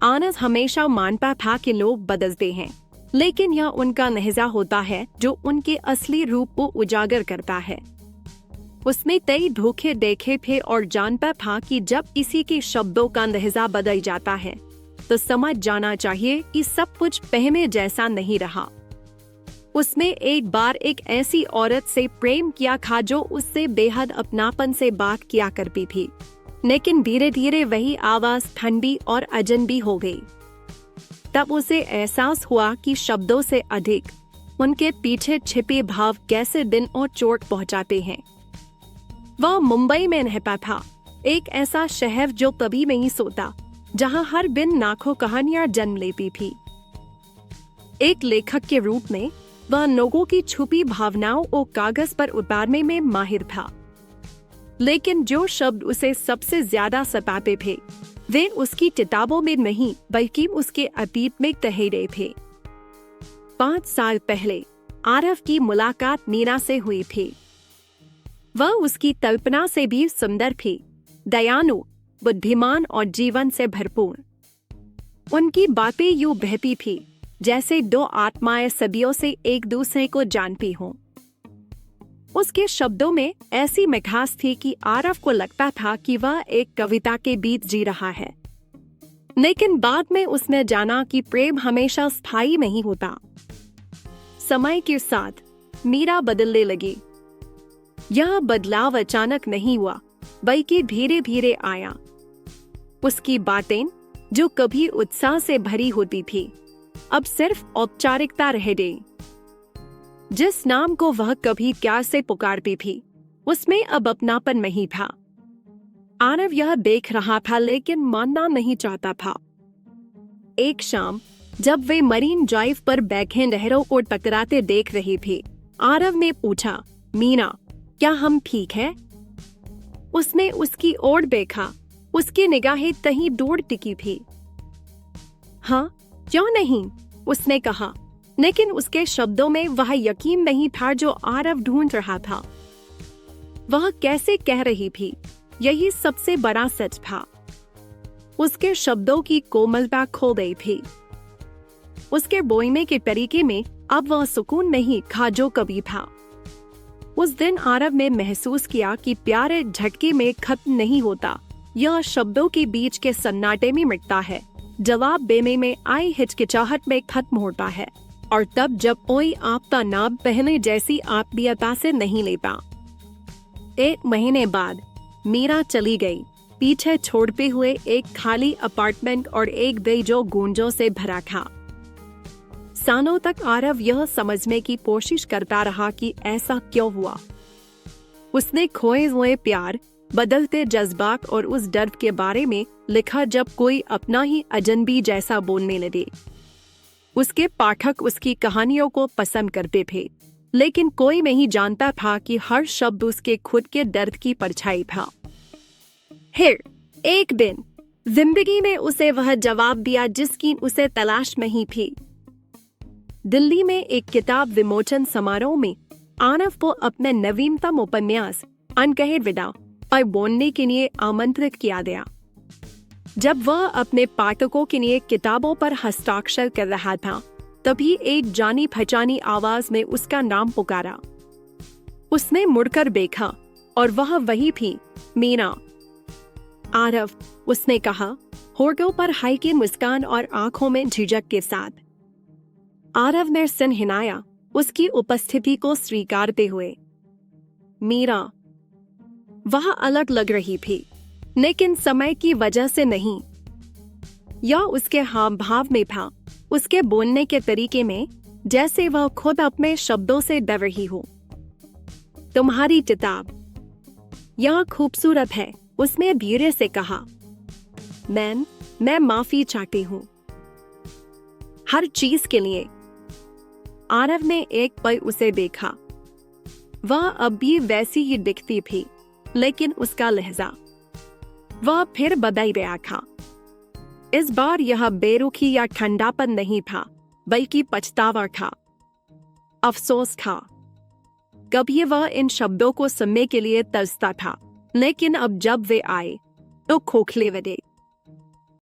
आनस हमेशा मानता था कि लोग बदलते हैं, लेकिन यह उनका लहजा होता है जो उनके असली रूप को उजागर करता है। उसने कई धोखे देखे थे और जानता था कि जब किसी के शब्दों का लहजा बदल जाता है तो समझ जाना चाहिए कि सब कुछ पहले जैसा नहीं रहा। उसने एक बार एक ऐसी औरत से प्रेम किया था जो उससे बेहद अपनापन से बात किया करती थी, लेकिन धीरे धीरे वही आवाज ठंडी और अजनबी हो गई। तब उसे एहसास हुआ कि शब्दों से अधिक उनके पीछे छिपे भाव कैसे दिन और चोट पहुंचाते हैं। वह मुंबई में रहता था, एक ऐसा शहर जो कभी नहीं सोता, जहां हर दिन लाखों कहानियां जन्म लेती थी। एक लेखक के रूप में वह लोगों की छुपी भावनाओं को कागज पर उतारने में माहिर था, लेकिन जो शब्द उसे सबसे ज्यादा सताते थे वे उसकी किताबों में नहीं बल्कि उसके अतीत में ठहरे थे। 5 साल पहले आरव की मुलाकात मीरा से हुई थी। वह उसकी कल्पना से भी सुंदर थी, दयालु, बुद्धिमान और जीवन से भरपूर। उनकी बातें यूं बहती थी जैसे दो आत्माएं सदियों से एक दूसरे को जानती हों। उसके शब्दों में ऐसी मिठास थी कि आरव को लगता था कि वह एक कविता के बीच जी रहा है। लेकिन बाद में उसने जाना कि प्रेम हमेशा स्थायी नहीं होता। समय के साथ मीरा बदलने लगी। यह बदलाव अचानक नहीं हुआ, बल्कि धीरे धीरे आया। उसकी बातें जो कभी उत्साह से भरी होती थी अब सिर्फ औपचारिकता रह गई। जिस नाम को वह कभी प्यार से पुकारती थी उसमें अब अपनापन नहीं था। आरव यह देख रहा था लेकिन मानना नहीं चाहता था। एक शाम जब वे मरीन ड्राइव पर बैठे लहरों को टकराते देख रही थी, आरव ने पूछा, मीना, क्या हम ठीक है? उसने उसकी ओर देखा। उसकी निगाहें कहीं दूर टिकी थी। हाँ, क्यों नहीं, उसने कहा, लेकिन उसके शब्दों में वह यकीन नहीं था जो आरव ढूंढ रहा था। वह कैसे कह रही थी, यही सबसे बड़ा सच था। उसके शब्दों की कोमलता खो गई थी। उसके बोलने के तरीके में अब वह सुकून नहीं था जो कभी था। उस दिन आरव ने महसूस किया कि प्यार एक झटके में खत्म नहीं होता, यह शब्दों के बीच के सन्नाटे में मिटता है, जवाब देने में आई हिचकिचाहट में खत्म होता है, और तब जब कोई आपका नाम पहले जैसी आत्मीयता से नहीं लेता। 1 महीने बाद मीरा चली गई, पीछे छोड़ते हुए एक खाली अपार्टमेंट और एक दिल जो गूंजों से भरा था। सालों तक आरव यह समझने की कोशिश करता रहा कि ऐसा क्यों हुआ। उसने खोए हुए प्यार, बदलते जज्बात और उस डर के बारे में लिखा जब कोई अपना ही अजनबी जैसा बोलने लगे। उसके पाठक उसकी कहानियों को पसंद करते थे, लेकिन कोई नहीं जानता था कि हर शब्द उसके खुद के दर्द की परछाई था। फिर एक दिन जिंदगी ने उसे वह जवाब दिया जिसकी उसे तलाश नहीं थी। दिल्ली में एक किताब विमोचन समारोह में आरव को अपने नवीनतम उपन्यास अनकहे विदा और बोलने के लिए आमंत्रित किया गया। जब वह अपने पाठकों के लिए किताबों पर हस्ताक्षर कर रहा था, तभी एक जानी पहचानी आवाज में उसका नाम पुकारा। उसने मुड़कर देखा और वह वही थी, मीना। आरव, उसने कहा, होठों पर हल्की मुस्कान और आंखों में झिझक के साथ। आरव ने सिर हिलाया, उसकी उपस्थिति को स्वीकारते हुए। मीरा। वह अलग लग रही थी, लेकिन समय की वजह से नहीं। यह उसके हाव भाव में था, उसके बोलने के तरीके में, जैसे वह खुद अपने शब्दों से डर रही हो। तुम्हारी किताब यह खूबसूरत है, उसने धीरे से कहा। मैं माफी चाहती हूँ हर चीज के लिए। आरव ने एक पल उसे देखा। वह अब भी वैसी ही दिखती थी, लेकिन उसका लहजा, वह फिर बदल गया था। इस बार यह बेरुखी या ठंडापन नहीं था, बल्कि पछतावा था, अफसोस था। कभी वह इन शब्दों को सुनने के लिए तरसता था, लेकिन अब जब वे आए तो खोखले वे।